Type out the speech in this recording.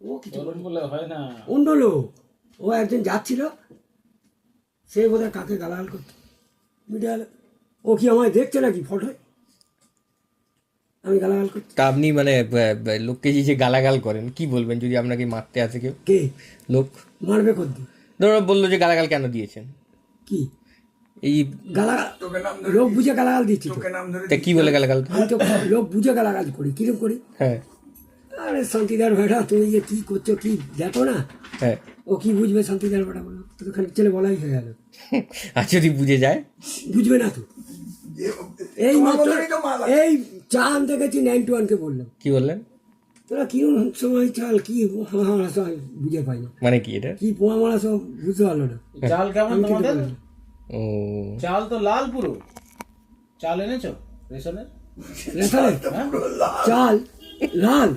ও কিছু বলে হয় না। অন্য লোক, ও একজন যাচ্ছিল, সে বোধহয় কাকে গালাগাল করতো মিডিয়া। ও কি আমায় দেখছে নাকি ফটোয় আমি গালাগাল করছি? তা আপনি মানে লোককে যে গালাগাল করেন, কি বলবেন যদি আপনাকে মারতে আসে কেউ? কে লোক মারবে করতে? ধরো বললো যে গালাগাল কেন দিয়েছেন, কি এই গালাগাল? লোক বুঝে গালাগাল দিচ্ছি তো। তা কি বলে গালাগাল? আমি তো লোক বুঝে গালাগাল করি। কিরকম করি? হ্যাঁ আরে শান্তিদার বেটা, তুমি যে কি করছো কি দেখো না? হ্যাঁ। ও কি বুঝবে শান্তিদার বেটা বলো তো? ওখানে ছেলে বলাই হয়ে গেল। আর যদি বুঝে যায়? বুঝবে না তো। এই মাত্র এই চা আনতে গেছি 91-কে বললাম, কি বললেন? তোরা কিরম সময় চাল কি পোয়া মারা সব বুঝে পাই না, মানে কি এটা? কি পোয়া মারা সব বুঝতে পারলো না। চাল কেমন আমি খেতে তোমাদের? পারি না। ও চাল তো লাল পুরো। চাল এনেছো রেশনের? রেশনের চাল লাল